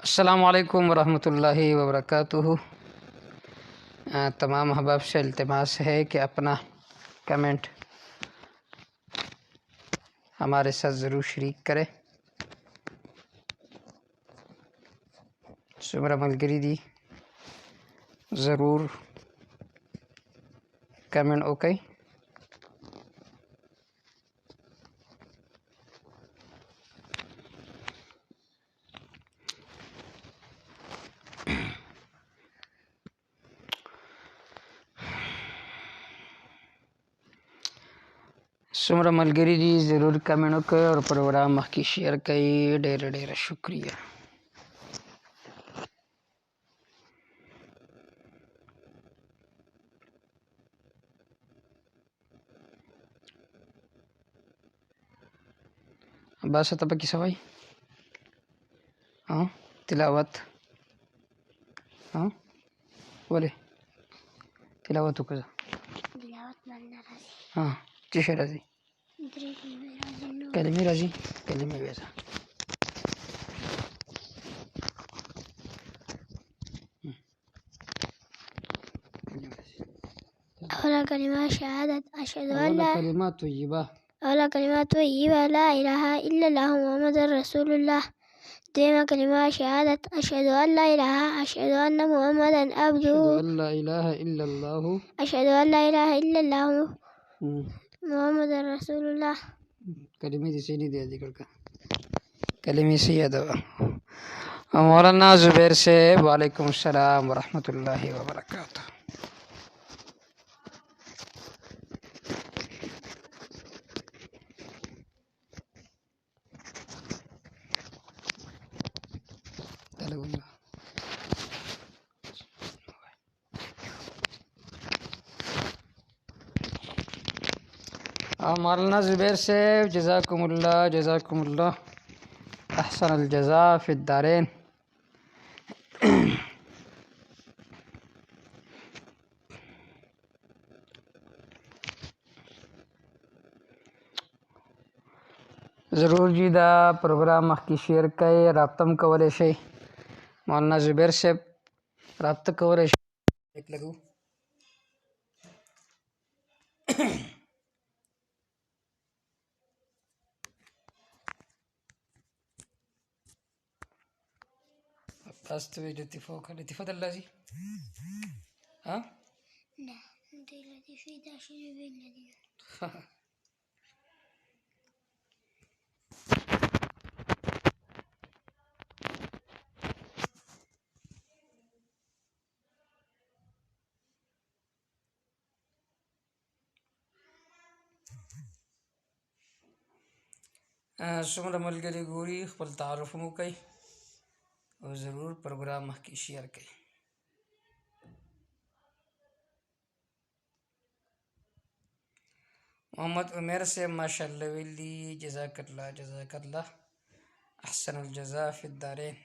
अस्सलामुअलैकुम वरहमतुल्लाहि वबरकातुहू। तमाम अहबाब से इल्तिमास है कि अपना कमेंट हमारे साथ ज़रूर शरीक करें। सुमरा मलगरी दी ज़रूर कमेंट ओके। सुमरा मलगरी दी ज़रूर कमेंट ओके और प्रोग्राम की शेयर कई। ढेर ढेर शुक्रिया। बस तब की सवाई हाँ तिलावत हाँ बोले तिलावत कजा हाँ चीश राजी कलमी राजी कलमी वैसा أولى كلمات شهادة أشهد أن أول لا كلمات طيبة أولى كلمات طيبة لا إله إلا الله محمد رسول الله. ديما كلمات شهادة أشهد أن لا إله أشهد أن محمدا أشهد عبده أن لا إله إلا الله أشهد أن لا إله إلا الله محمد رسول الله. कलमी से नहीं दिया जिक्र का कलमी से याद मौलाना जुबैर से वालेकुम अस्सलाम वरहमतुल्लाहि वबरकातुह। मौलाना जुबैर से जज़ाकुमुल्लाह अहसन अल जज़ा फिद दारैन। ज़रूर जी दा प्रोग्राम की शेयर कई राब्तम कवरे शे मौलाना जुबैर से राब्त कवरे शे एक लगू أستوي لطيفة لطيفة الذي ها لا أنت الذي في داشر بالذين څومره ملګري ګوري خپل تعارف مو کوي او ضرور پروګرام کې شیر کوي. محمد عمر سے ماشاءاللہ ویلی جزاک اللہ احسن الجزاء فی الدارین.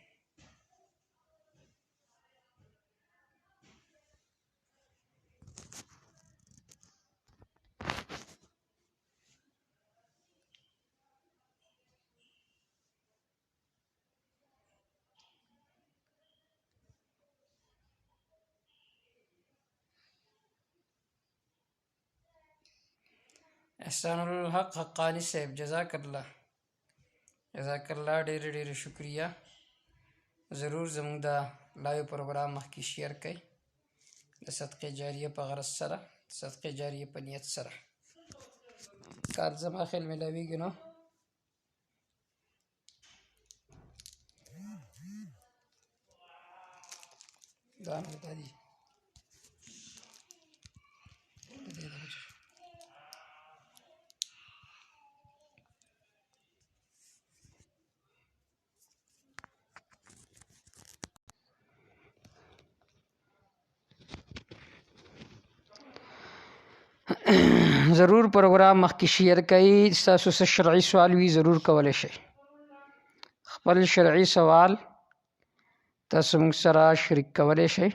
احسان الحق حقانی صاحب جزاک اللہ ډیر ډیر شکریہ. ضرور زموږ دا لایو پروګرام کې شیر کړئ د صدقې جاریه په غرض سره صدقې جاریه په نیت سره کار زما خیال ملاویږي نو دا نه دی ضرور پروګرام مخکې شیر کړئ. تاسو څه شرعي سوال وي ضرور کولی شئ. خپل شرعي سوال تاسو موږ سره شریک کولی شئ.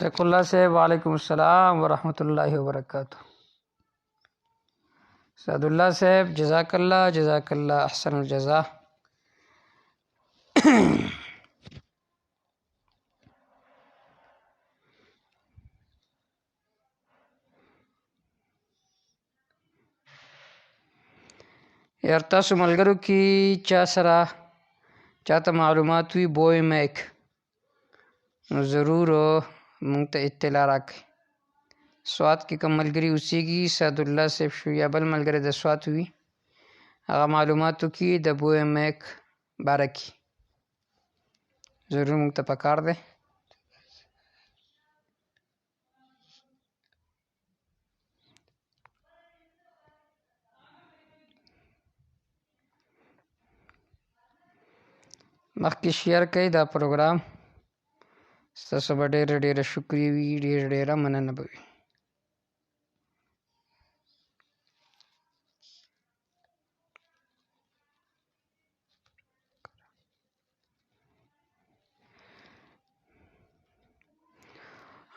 طارق الله صاحب وعلیکم السلام ورحمۃ اللہ وبرکاتہ. سعد الله صاحب جزاک الله احسن الجزاء. یار تاسو ملګرو کې چا سره چاته معلومات وي بوی میک نو ضرور مونږ ته اطلاع راکړئ. سوات کې کوم ملګري اوسېږي سعد الله صاحب شو یا بل ملګری د سوات وي هغه معلوماتو کې د بوی میک باره کې ضرور مونږ ته پکار دی. مخکې شیر کړئ دا پروګرام. ستاسو به ډېره ډېره شکریه وي، ډېره ډېره مننه به وي.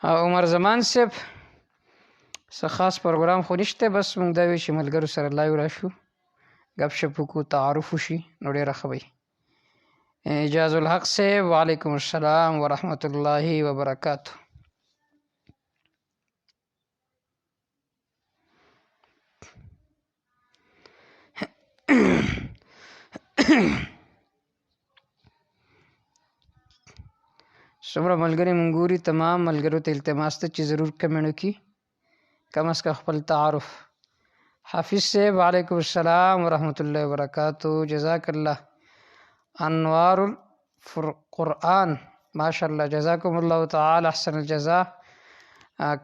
عمر زمان صاحب څه خاص پروګرام خو نشته، بس موږ دا وی چې ملګرو سره لایو راشو ګپ شپ وکړو تعارف وشي نو ډېره ښه وي. اعجاز الحق صاحب وعلیکم السلام ورحمۃ اللہ وبرکاتہ. څومره ملګري مونږ ګوري تمام ملګرو ته التماس ته چې ضرور کمنټ وکړي کم از کم خپل تعارف. حافظ صاحب وعلیکم السلام ورحمۃ اللہ وبرکاتہ. جزاک الله انوار القرآن ماشاءالله جزاکم الله تعالی احسن الجزاء.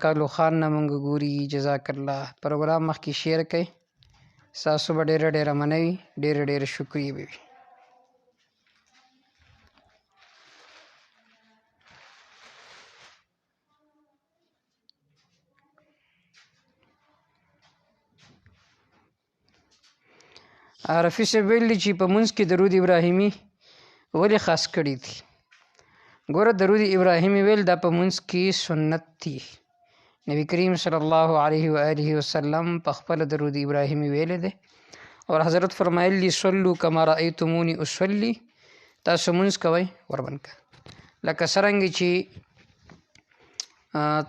کالو خان نه مونږ ګوري جزاک الله. پروګرام مخکې شیر کړئ ستاسو به ډېره ډېره منوي، ډېره ډېره شکریه به وي. رفیع صاحب ویلي چې په منځ کې درود ابراهیمي ولې خاص کړي دي. ګوره درود ابراهیمي ویل دا په منځ کې سنت دي. نبی کریم صلی الله علیه و آله وسلم په خپل درود ابراهیمي ویل دی او حضرت فرمایلی صلو کما رأیتمونی اصلی، تاسو منځ کوئ وربنکه لکه څرنګه چې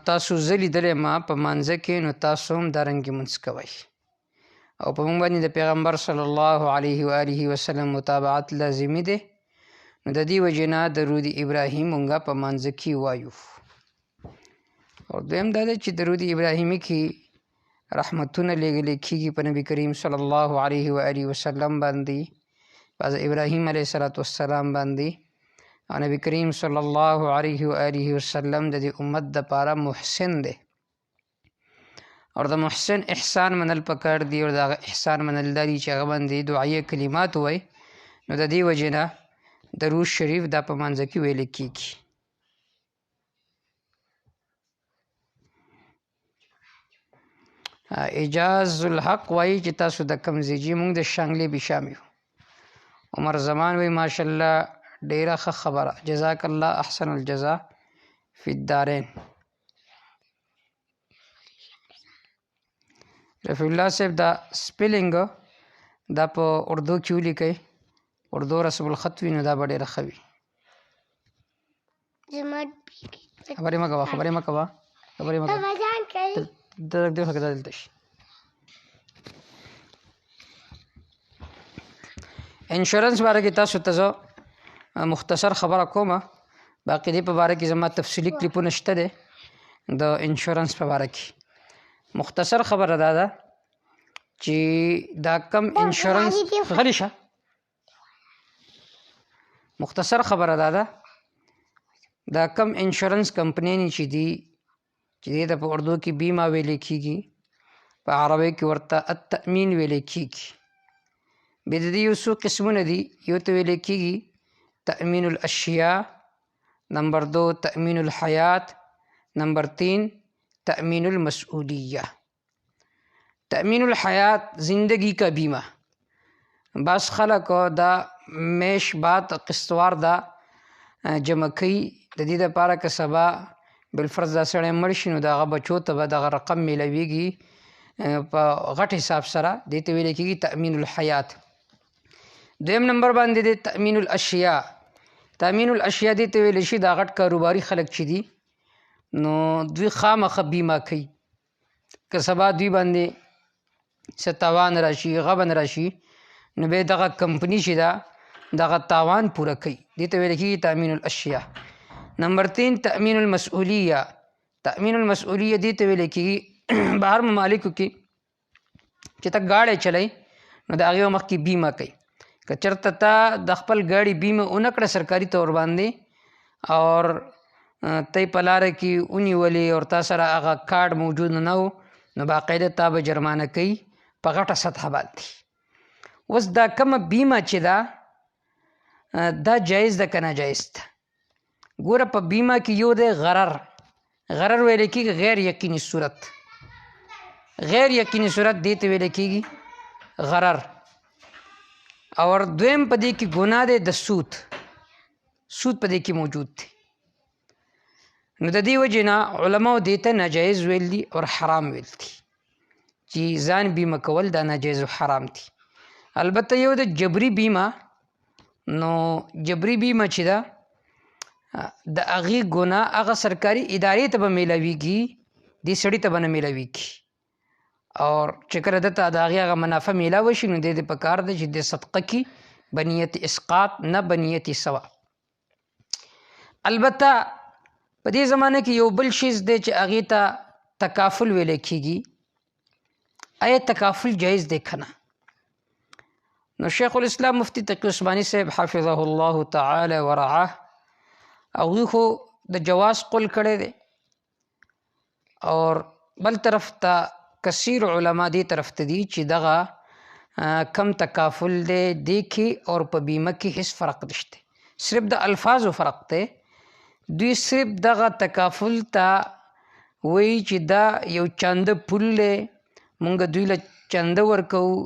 تاسو زه لیدلی ما په مانځه کې نو تاسو هم دارنګې منځ کوئ. او په موږ باندې د پیغمبر صلی الله علیه و آله وسلم متابعت لازمي دی. نو د دې وجې نه درود ابراهیم مونږه په مانځه کې وایو. او دویم دا دی چې درود ابراهیمي کې رحمتونه لیږلی کېږي په نبي کریم صلی الله علیه و آله وسلم باندې، په ابراهیم علیه السلام باندې. او نبي کریم صلی الله علیه و آله وسلم د دې امت دپاره محسن دی او د محسن احسان منل پکار دی او د هغه احسان منل دا دي چې هغه باندې دعایه کلمات ووایي. نو د دې وجې نه درود شریف دا په مانځه کې ویلی کېږي. اعجاز الحق وایي چې تاسو د کوم ځای جي موږ د شانګلې بشام یو. عمر زمان وایي ماشاءالله ډېره ښه خبره، جزاک الله احسن الجزاء فی الدارین. رفیع الله صاحب دا سپیلنګ دا په اردو کې ولیکئ، اردو رسم الخط وي نو دا به ډېره ښه وي. خبرې مه کوه دلته شي. انشورنس باره کې تاسو ته زه مختصر خبره کومه، باقي دې په باره کې زما تفصیلي کلیپونه شته دی د انشورنس په باره کې. مختصر خبره دا ده چې دا کم انشورنس غلی شه. مختصر خبره دا ده دا کم انشورنس کمپنیانې چې دي چې دې ته په اردو کې بیمه ویلی کېږي، په عربی کې ورته التأمین ویلی کېږي. بیا د دې یو څو قسمونه دي. یو ته ویلی کېږي تأمین الاشیاء، نمبر 2 تأمین الحیات، نمبر 3 تأمین المسئولیہ. تأمین الحیات زندگی کا بیمہ. بعض خلک دا میش بعد قسطوار دا جمع کوي د دې دپاره که سبا بالفرض دا سړی مړ شي نو د هغه بچو ته به دغه رقم میلاویږي په غټ حساب سره، دې ته ویل کېږي تأمین الحیات. دویم نمبر باندې دی تأمین الاشیاء. تأمین الاشیاء دې ته ویل شي دا غټ کاروباري خلک چې دي نو دوی خامخه بیمه کوي، که سبا دوی باندې څه تاوان راشي غبن راشي نو به دغه کمپنی چې ده دغه تاوان پوره کوي، دې ته ویل کېږي تأمین الاشیاء. نمبر 3 تأمین المسؤولیه. تأمین المسؤولیه دې ته ویل کېږي بهر ممالکو کې چې ته ګاډی چلای نو د هغې مخکې بیمه کوي. که چېرته ته د خپل ګاډي بیمه ونه کړه سرکاري طور باندې اور ته په لاره کې ونیولې او تا سره هغه کارډ موجود نه و نو باقاعده تا به جرمانه کوي په غټه سطحه باندې. اوس دا کومه بیمه چې ده دا جایز ده که ناجایز ده؟ ګوره په بیمه کې یو دی غرر. غرر ویل کېږي غیر یقیني صورت. غیر یقیني صورت دې ته ویل کېږي غرر. اور دویم په دې کې ګناه دی د سود. سود په دې کې موجود دی. نو د دې وجې نه علماو دې ته ناجایز ویل دي او حرام ویل دي چې ځان بیمه کول دا ناجایز او حرام دي. البته یو د جبري بیمه، نو جبري بیمه چې ده د هغې ګناه هغه سرکاري ادارې ته به میلاویږي، دې سړي ته به نه میلاویږي. اور چې کله دته د هغې هغه منافع میلاوه شي نو دې ته پکار ده چې د صدقه کې بنیت اسقاط نه بنیت ثواب. البته په دې زمانه کې یو بل شیز دی چې هغې ته تکافل ویلی کېږي. آیا تکافل جایز دی که نه؟ نو شیخ الاسلام مفتی تقی عثماني صاحب حفظه الله تعالی ورعاه هغوی خو د جواز قول کړی دی، اور بل طرف ته کثیر علما دې طرف ته دي چې دغه کم تکافل دی دې کې اور په بیمه کې هیڅ فرق نشته، صرف د الفاظو فرق دی. دوی صرف دغه تکافل ته وایي چې دا یو چنده پول دی، مونږ دوی له چنده ورکوو،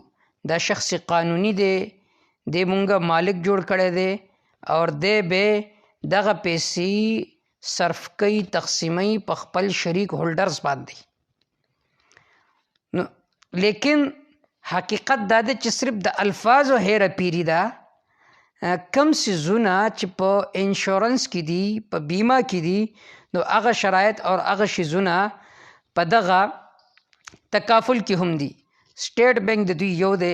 دا شخص قانوني دی، دی مونږ مالک جوړ کړی دی اور دی به دغه پیسې صرف کوي تقسیموي په خپل شریک هولډرز باندې. نو لیکن حقیقت دا ده چې صرف د الفاظو هیره پیری ده. کم څیزونه چې په انشورنس کې دي په بیمه کې دي نو هغه شرایط اور هغه شیزونه په دغه تکافل کې هم دي. سټیټ بینک د دوی یو دی،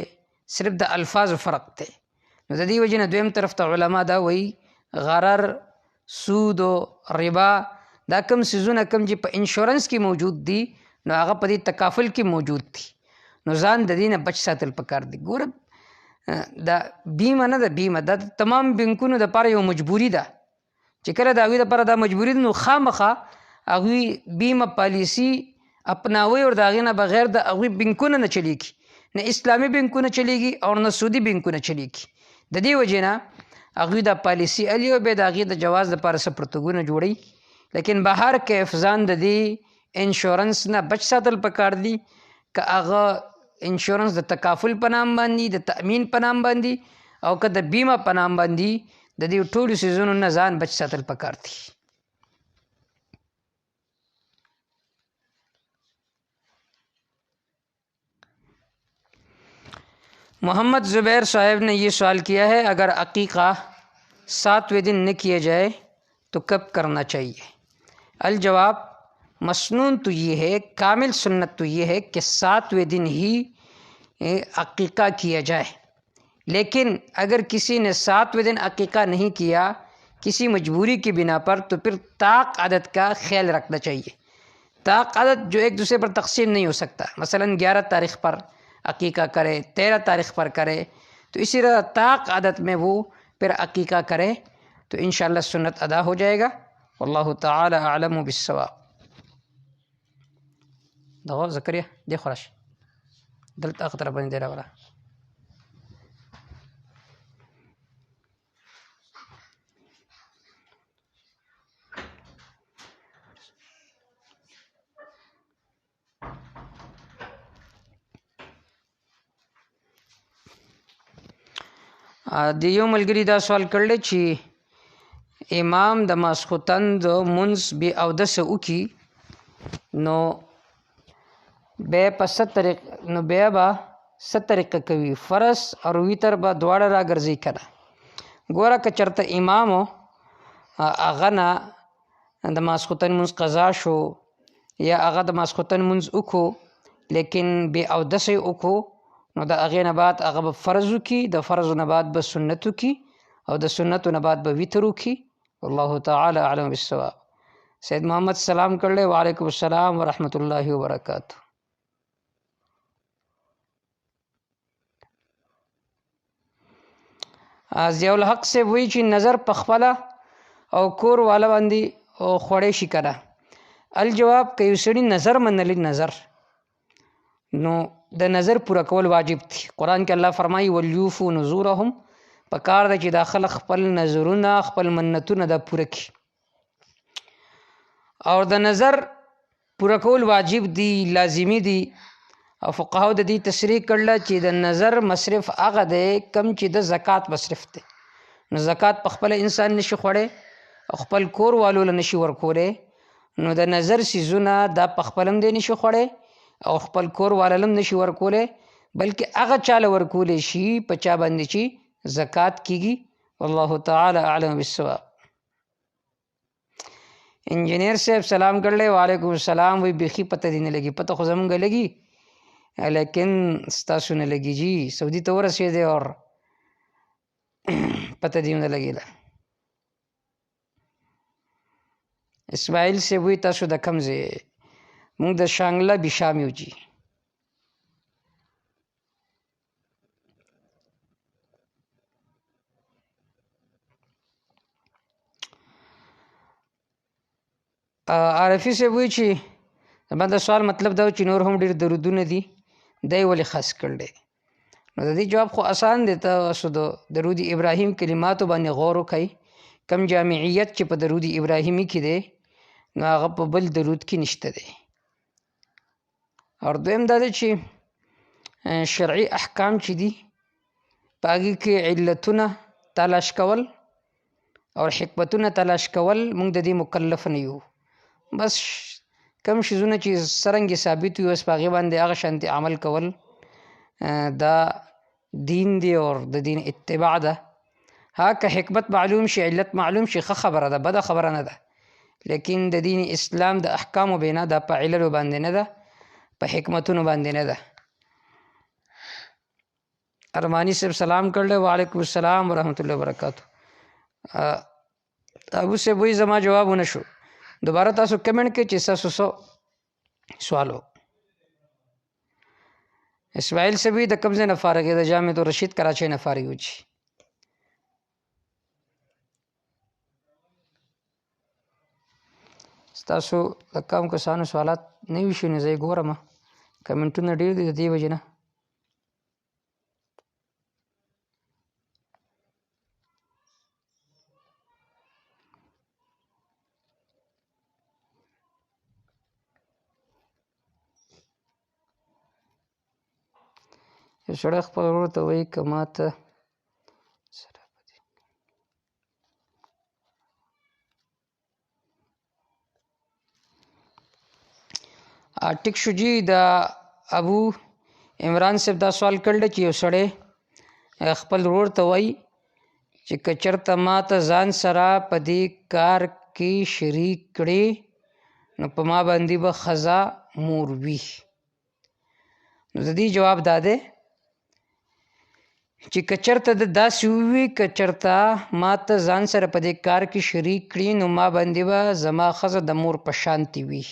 صرف د الفاظو فرق دی. نو د دې وجې نه دویم طرف ته علما دا وایي غرر، سود و ربا دا کم څیزونه کم چې په انشورنس کې موجود دي نو هغه په دې تکافل کې موجود دي، نو ځان د دې نه بچ ساتل پکار دي. ګوره دا بیمه نه ده، بیمه دا تمام بینکونو دپاره یو مجبوري ده چې کله د هغوی دپاره دا مجبوري ده نو خامخه هغوی بیمه پالیسي اپناوي او د هغې نه بغیر د هغوی بینکونه نه چلیږي، نه اسلامي بینکونه چلیږي او نه سودي بینکونه چلیږي. د دې وجې نه هغوی دا پالیسي الي او بیا د هغې د جواز دپاره څه پرتګونه جوړوي. لیکن بهر کیف ځان د دې انشورنس نه بچ ساتل پکار دي، که هغه انشورنس د تکافل په نام باندې، د تأمین په نام باندې او که د بیمه په نام باندې، د دې ټولو څیزونو نه ځان بچ ساتل پکار دي. محمد زبیر صاحب نے یہ سوال کیا ہے اگر عقیقہ 7ویں دن نہ کیا جائے تو کب کرنا چاہیے؟ الجواب مسنون تو یہ ہے، کامل سنت تو یہ ہے کہ 7ویں دن ہی عقیقہ کیا جائے. لیکن اگر کسی نے 7ویں دن عقیقہ نہیں کیا کسی مجبوری کی بنا پر تو پھر طاق عدد کا خیال رکھنا چاہیے. طاق عدد جو ایک دوسرے پر تقسیم نہیں ہو سکتا، مثلا 11 تاریخ پر عقیقہ کرے، 13 تاریخ پر کرے، تو اسی طرح طاق عدد میں وہ پھر عقیقہ کرے تو انشاءاللہ سنت ادا ہو جائے گا. واللہ تعالی اعلم بالصواب. دغه زکریا دی خورش دلته اخ طرف باندې دی راوړه. د یو ملګري دا سوال کړل چې امام د ماسخوتن د منځ بی اودس وکي نو بیا په ست طریقه کوي، فرض او ویتر به دواړه راګرځي کنه. ګوره که چرته امامو هغه نه د ماسخوتن منځ قضا شو یا هغه د ماسخوتن منځ وکړو لیکن بې اودس یې وکړو نو د هغې نه بعد هغه به فرض وکړي، د فرضو نه بعد به سنت وکړي او د سنتو نه بعد به ویتر وکړي. والله تعالی اعلم بالصواب. سید محمد سلام کړلی، وعلیکم السلام ورحمت الله وبرکاتہ. ضیاء الحق سے وی چې نظر په خپله او کور والا باندې خوړی شي که نه. الجواب که یو سړي نظر منلی نظر نو د نظر پوره کول واجب دي. قرآن کې الله فرمایي ولیوفو نذورهم، په کار ده چې دا خلک خپل نظرونه خپل منتونه دا پوره کړي. او د نظر پوره کول واجب دي، لازمي دي. او فقهاو د دې تصریح کړله چې د نظر مصرف هغه دی کم چې د زکات مصرف دی. نو زکات په خپل انسان نشي خوړی او خپل کور والو له نشي ورکولی، نو د نظر سیزونه دا په خپل هم دی نشي خوړی او خپل کور والا هم نشي ورکولی، بلکې هغه چاله ورکولی شي په چا باندې چې زکات کیږي. والله تعالی اعلم بالصواب. انجینیر صاحب سلام کړلی، وعلیکم السلام. وی بیخي پته دی نه لګي، پته خو زمونږ لګي لیکن ستاسو نه لګي جی. سعودي ته ورسېدی اور پته دی نه لګېده. اسماعیل صاحب وی تاسو د کوم ځای؟ موږ د شانګله بشام یو جی. عارفي صاحب وی چې زما د سوال مطلب دا چې نور هم ډېر درودونه دي، دی ولې خاص کړی؟ نو د دې جواب خو آسان دی. تاسو د درود ابراهیم کلماتو باندې غور وکئ، کم جامعیت چې په درود ابراهیمي کې دی نو هغه په بل درود کې نشته دی. او دویم دا دی چې شرعي احکام چې دي په هغې کې علتونه تلاش کول او حکمتونه تلاش کول موږ د دې مکلف نه یو. بس کم شیزونه چې څرنګې ثابت وي بس په هغې باندې هغه شانتې عمل کول دا دین دی او د دین اتباع ده. ها که حکمت معلوم شي علت معلوم شي ښه خبره ده، بده خبره نه ده، لیکن د دین اسلام د احکامو بنا دا په عللو باندې نه ده، په حکمتونو باندې نه ده. ارمانی صاحب سلام کړلی، وعلیکم السلام ورحمت الله وبرکاتہ. ابو صاحب وی زما جواب ونه شو، دوباره تاسو کمنټ کې چې تاسو سوالو. اسماعیل صاحب د کوم ځای نه فارغ دی؟ د جامع الرشید کراچۍ نه فارغ و چې ستاسو د کوم کسانو سوالات نه وي شوي نو زه یې ګورم، کمنټونه ډېر دي د دې وجې نه. یو سړی خپل ورور ته وایي که ماته ټیک شو جي. د ابو عمران صاحب دا سوال کړل چې یو سړی خپل ورور ته وایي چې که چېرته ماته ځان سره په دې کار کې شریک کړې نو په ما باندې به ښځه مور وي. نو د دې جواب دا دی چې که چېرته د داسې ووي که چېرته ما ته ځان سره په دې کار کې شریک کړي نو ما باندې به زما ښځه د مور په شانتې وي،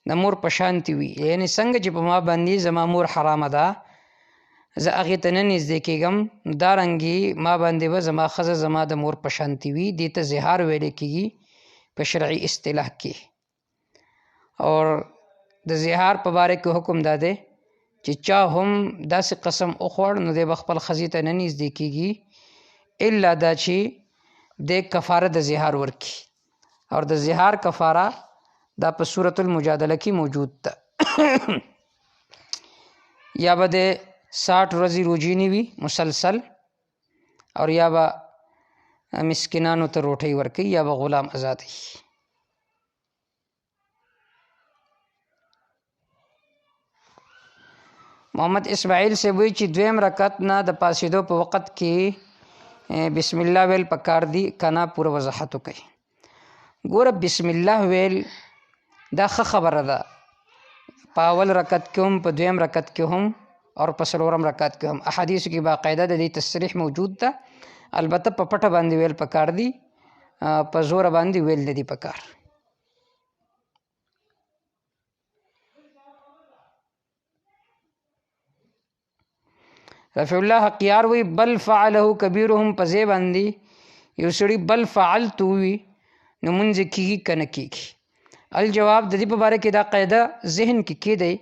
د مور په شانتې وي. یعنې څنګه چې په ما باندې زما مور حرامه ده زه هغې ته نه نږدې کېږم، دارنګې ما باندې به زما ښځه زما د مور په شانتې وي. دې ته زهار ویلی کېږي په شرعي اصطلاح کې. اور د زهار په باره کې حکم دا دی چې چا هم داسې قسم وخوړ نو دی به خپل ښځې ته نه نږدې کېږي الا دا چې دی کفاره د زهار ورکړي. اور د زهار کفاره دا په سورة المجادله کې موجود ده. یا به د 60 ورځې روجې نیوي مسلسل، اور یا به مسکینانو ته روټۍ ورکوي یا به غلام آزادوي. محمد اسماعیل سے وی چې دویم رکعت نه د پاسېدو په وخت کې بسم الله ویل پکار دی کنا پوره وضاحت وکړي. ګوره بسم الله ویل دا ښه خبره ده په اول رکعت کې هم په دویم رکعت کې هم او په څلورم رکعت کې هم. احادیث کې باقاعده د دې تصریح موجود ده. البته په پټه باندې ویل پکار دی، په زور باندې ویل نه دی پکار. رفیع الله حقیار وی بل فعله کبیرهم په ځای باندې یو سړي بل فعلت وي نو مونځ کېږي که نه کېږي. الجواب د دې په باره کې دا قاعده ذهن کې کېدی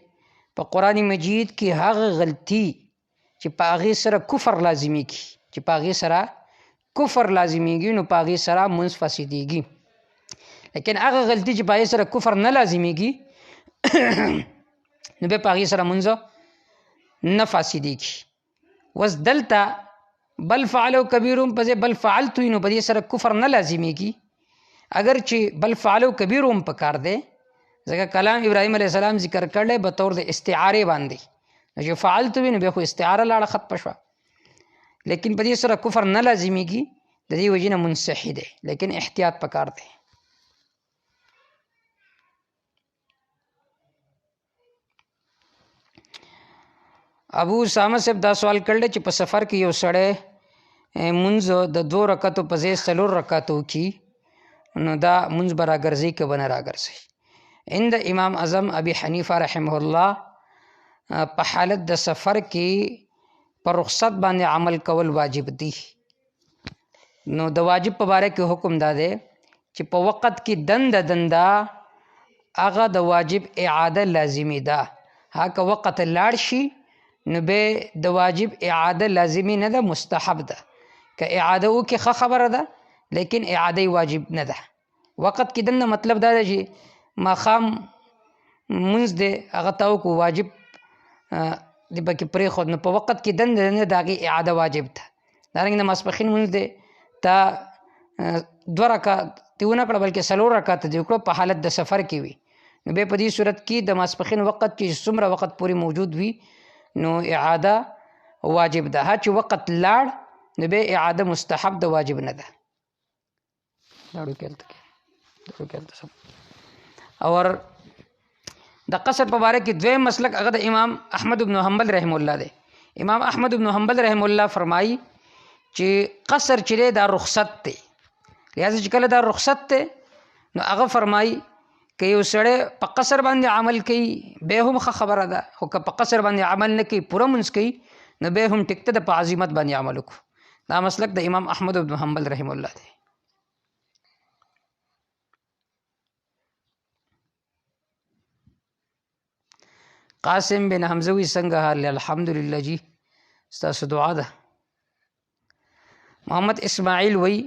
په قرآن مجید کې هغه غلطي چې په هغې سره کفر لازمیږي نو په هغې سره مونځ فاسدېږي. لیکن هغه غلطي چې په هغې سره کفر نه لازمیږي نو بیا په هغې سره مونځ نه فاسدېږي. وس دلته بل فعلو کبیرهم په ځای بل فعلت وي نو په دې سره کفر نه لازمیږي. اگر چې بل فعلو کبیرهم پکار دی ځکه کلام ابراهیم علیه السلام ذکر کړی به طور د استعارې باندې، نو چې فعلت وي نو بیا خو استعاره لاړه ختمه شوه. لیکن په دې سره کفر نه لازمیږي، د دې وجې نه منصحي دی، لیکن احتیاط پکار دی. ابو اسامه صاحب دا سوال کړل چې په سفر کې یو سړی مونځ د 2 رکعتو په ځای 4 رکعتو کی نو دا مونځ به راګرځي که به نه راګرځي. عند امام اعظم ابي حنیفه رحمه الله په حالت د سفر کې پر رخصت باندې عمل کول واجب دي. نو د واجب په باره کې حکم دا دی چې په وخت کې دنده هغه د واجب اعاده لازمي ده. هغه وخت لاړ شي نو به د واجب اعاده لازمي نه ده، مستحب ده. که اعاده وکړي ښه خبره ده، لیکن اعاده واجب نه ده. وخت کې دنده مطلب دا ده چې ماښام مونځ دی هغه ته وکړو واجب دی پکې پرېښود نو په وخت کې دنده نه د هغې اعاده واجب ده. دارنګې د ماسپښین مونځ دی تا 2 رکعت دې ونه کړه بلکې 4 رکعت دې وکړو په حالت د سفر کې وي نو بیا په دې صورت کې د ماسپښین وخت کې څومره وخت پورې موجود وي نو اعاده واجب ده. ها چې وخت لاړ نو بیا اعاده مستحب د واجب نه ده. اور د قصر په باره کې دویم مسلک هغه د امام احمد بن حنبل رحم الله دی. امام احمد بن حنبل رحم الله فرمایي چې قصر چې دی دا رخصت دی، لہذا چې کله دا رخصت دی نو هغه فرمایي که یو سړی په قصر باندې عمل کوي بیا هم ښه خبره ده، خو که په قصر باندې عمل نه کوي پوره مونځ کوي نو بیا هم ټیک ته د په عظیمت باندې عمل وکړو. دا مسلک د امام احمد بن حنبل رحم الله دی. قاسم بن حمزه وی څنګه حال؟ الحمدلله جی ستاسو دعا ده. محمد اسماعیل وی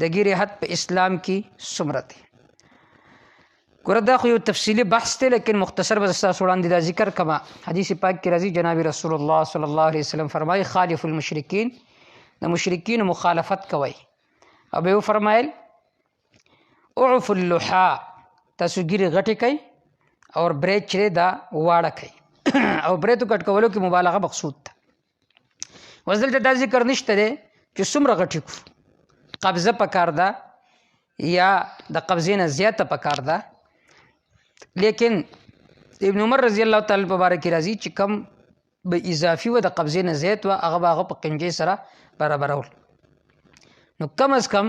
د ګیرې حد په اسلام کې څومره دی؟ ګوره دا خو یو تفصیلي بحث دی لیکن مختصر به ستاسو وړاندې دا ذکر کما. حدیث پاک کې راځي جناب رسول الله صلی الله علیه وسلم فرمایي خالف المشرکین، د مشرکین مخالفت کوي. او به فرمایل اعف اللحا، تاسو ګیرې غټې کوي اور برید چې دا واړه کوي او برید کټ کولو کې مبالغه مقصود ده. اوس دلته دا ذکر نشته دی چې څومره غټې کړو، قبضه پکار ده یا د قبضې نه زیاته پکار ده. لیکن ابن عمر رضی الله تعالی په باره کې راځي چې کم به اضافي و د قبضې نه زیات و هغه به هغه په قنجې سره برابرول. نو کم از کم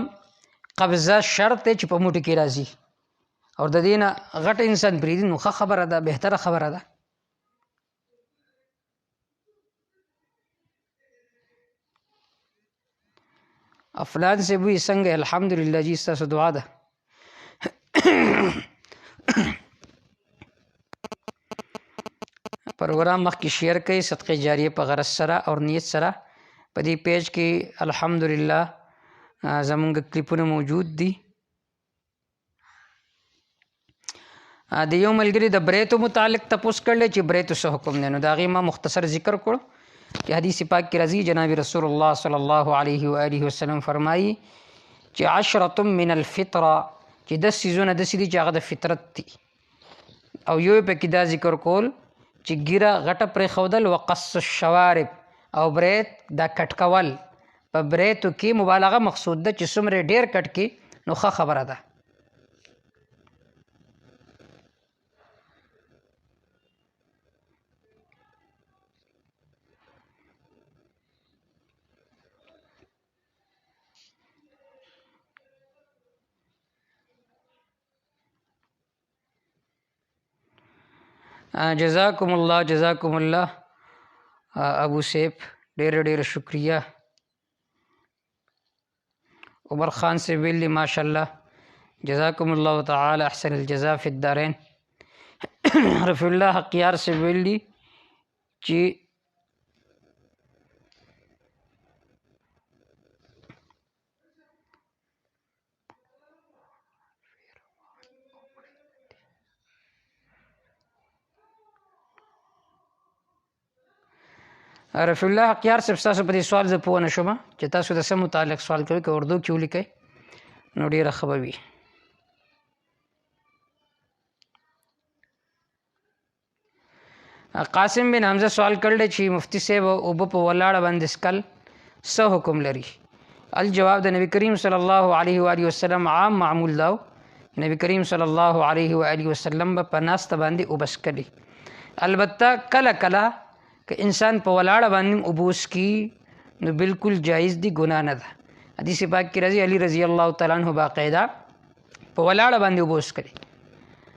قبضه شرط دی چې په موټي کې راځي او د دې نه غټ انسان پرېږدي نو ښه خبره ده، بهتره خبره ده. افلان سے وی څنګه؟ الحمدلله جی ستاسو دعا ده. پروګرام مخکې شیر کړئ صدقه جاریه په غرض سره او نیت سره. په دې پیج کې الحمدلله زمونږ کلیپونه موجود دي. د یو ملګري د بریتو متعلق تپوس کړل چې بریتو څه حکم دی، نو د هغې ما مختصر ذکر کړو چې حدیث پاک کې راځي جناب رسول الله صلی الله علیه و آله وسلم فرمایي چې 10 من الفطره چې 10 څیزونه داسې دي چې هغه د فطرت دي، او یو پکې دا ذکر کول چې ګیره غټه پرېښودل، وقص الشوارب او برید دا کټ کول. په بریتو کې مبالغه مقصود ده چې څومره ډیر کټ کې نو ښه خبره ده. جزاکم الله ابو سیف، ډېر شکریہ. عمر خان سے ویلی ماشاء الله جزاکم الله تعالی احسن الجزاء فی الدارین. رفیع الله حقیار سے ویلی چې رفیع الله حقیار صاحب تاسو په دې سوال زه پوه نه شوم چې تاسو د څه متعلق سوال کوئ، که اردو کې ولیکئ نو ډېره ښه به وي. قاسم بن حمزه سوال کړی چې مفتی صاحب اوبه په ولاړه باندې څښل څه حکم لري؟ الجواب د نبی کریم صلی الله علیه و آله وسلم عام معمول دا نبی کریم صلی الله علیه و آله وسلم په ناسته باندې اوبه څښلي. البته کله کله که انسان په ولاړه باندې اوبوس کی نو بالکل جایز دی، ګناه نه ده. حدیث پاک کې راځي علی رضی الله تعالی عنہ باقاعده په ولاړه باندې اوبوس کړي،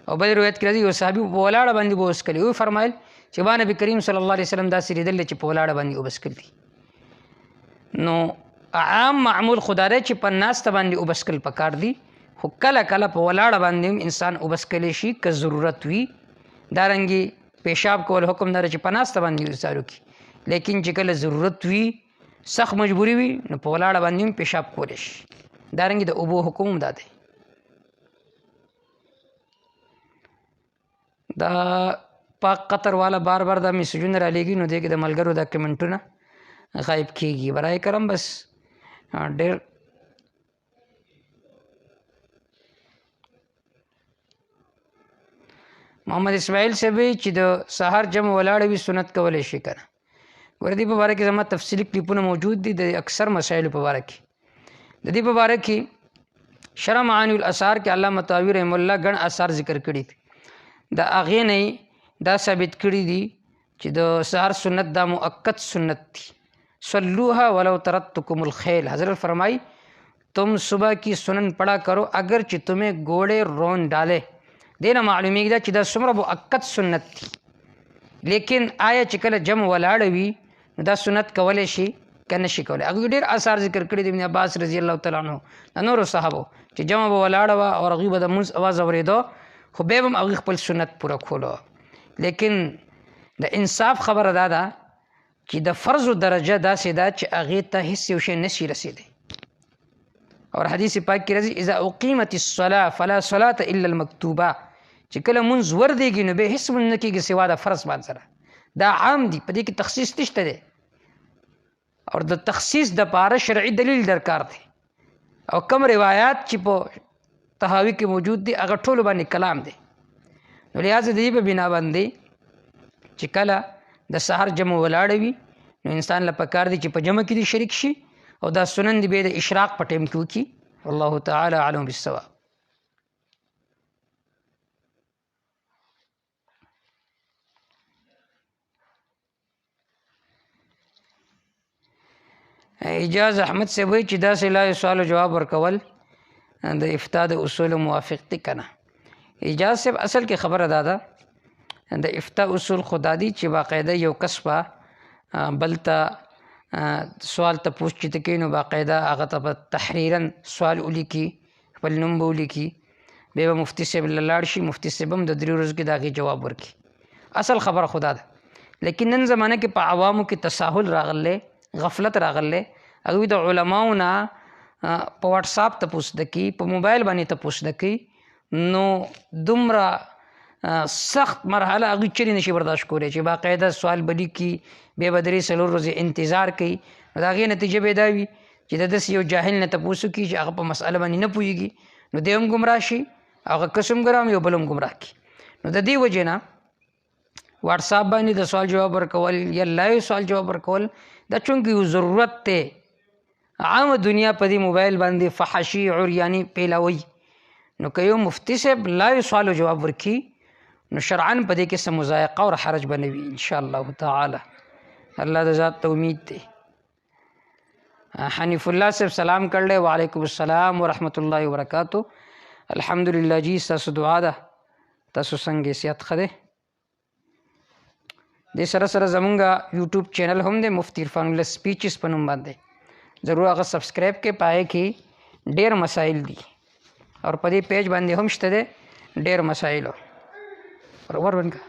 او بل روایت کې راځي یو صحابي په ولاړه باندې اوبوس کړي، او فرمایل چې با نبی کریم صلی الله علیه وسلم داسې لیدل چې په ولاړه باندې اوبس کړي. نو عام معمول خدای چې په ناسته باندې اوبس کول پکار دي، خو کله کله په ولاړه باندې انسان اوبس کلی شي که ضرورت وي. دارنګې پیشاب کول حکم داره چې په ناسته باندې وسارو کی، لیکن چې کله ضرورت وي سخت مجبوری وي نو په ولاړه باندې پیشاب کولی شي. دارنګې د اوبو حکم دا دی. دا پاک قطر والا بار بار دا میسجونه را لیږي نو دې کې د ملګرو دا کمنټونه غایب کیږي. برای کرم بس ډېر محمد اسماعیل صاحب چې د سهار جمع ولاړ وي سنت کولی شي که نه؟ ګوره دې په باره کې زما تفصیلي کلیپونه موجود دي د اکثر مسایلو په باره کې. د دې په باره کې شرح معانی الاثار کې علامه طحاوي رحمه الله ګڼ اثار ذکر کړي دي. د هغې نه دا ثابت کړي دي چې د سهار سنت دا مؤکد سنت دي. صلوها ولو ترتکم الخیل، حضرت فرمائی تم صبح کی سنن پڑھا کرو اگر چې تمہیں گھوڑے رون ڈالے. دینا معلومیږي دا چې دا څومره مؤکد سنت دي. لیکن آیا چې کله جمع ولاړه وي نو دا سنت کولی شي که نه شي کولی؟ هغوی ډېر اثار ذکر کړي دي. ابن عباس رضی الله تعالی عنه د نورو صحابو چې جمع به ولاړه وه او هغوی به د مونځ اواز اورېدو خو بیا به هم هغوی خپل سنت پوره کولو. لیکن د انصاف خبره دا ده چې د فرضو درجه داسې ده چې هغې ته هېڅ یو شی نشي رسېدی. اور حدیث پاک کې راځي اذا اقیمت الصلاة فلا صلاة الا المکتوبه، چې کله مونځ وردېږي نو بیا هېڅ مونځ نه کېږي سوا د فرض باندې سره. دا عام دي، په دې کې تخصیص نشته دی، او د تخصیص دپاره شرعي دلیل درکار دی. او کم روایات چې په طحاوي کې موجود دي هغه ټولو باندې کلام دی. نو لہٰذا د دې په بنا باندې چې کله د سحر جمع ولاړه وي نو انسان له پکار دی چې په جمع کې دې شریک شي، او دا سنن دی بیا د اشراق په ټیم کې وکړي. والله تعالی اعلم بالصواب. اجاز احمد سے وایي چې داسې لا سوال جواب ورکول د افتا د اصولو موافق دي که نه؟ اجاز صاحب اصل کې خبره دا ده د افتا اصول خدا دي چې باقاعده یو کس به بل ته سوال تپوس چې ته کوي نو باقاعده هغه ته به تحریرا سوال ولیکي، خپل نوم به ولیکي، بیا به مفتي صاحب له لاړ شي، مفتي صاحب هم د 3 ورځو کې د هغې جواب ورکړي. اصل خبره خدا ده. لیکن نن زمانه کې په عوامو کې تساهل راغلی، غفلت راغلی. هغوی د علماو نه په واټساپ تپوس د کوي، په موبایل باندې تپوس د کوي، نو دومره سخت مرحله هغوی چیرې نشي برداشت کولی چې باقاعده سوال به لیکي، بیا به 3-4 ورځې انتظار کوي. نو د هغې نتیجه به دا وي چې د داسې یو جاهل نه تپوس وکړي چې هغه په مسأله باندې نه پوهېږي نو دی هم ګمراه شي هغه کس هم ګرام یو بل هم ګمراه کړي. نو د دې وجې نه واتساپ باندې د سوال جواب ورکول یا لایو سوال جواب ورکول دا چونکې یو ضرورت دی. عامه دنیا په دې موبایل باندې فحاشي عریاني پیلاوي. نو که یو مفتی صاحب لایو سوال او جواب ورکړي نو شرعاً په دې کې څه مضایقه او حرج به نه وي ان شاء الله تعالی. الله د ذات ته امید دی. حنیف الله صاحب سلام کړل. وعلیکم السلام ورحمت الله وبرکاتہ. الحمدلله جی تاسو دعا ده تاسو څنګه صحت ښه دی. د سره سره زمونږ یوټیوب چینل هم دی مفتی عرفان الله سپیچز په نوم باندې ضرور هغه سبسکرایب کې پای کې ډېر مسائل دي اور په دې پیج باندې هم شته دی ډېر مسائل ور ورنګه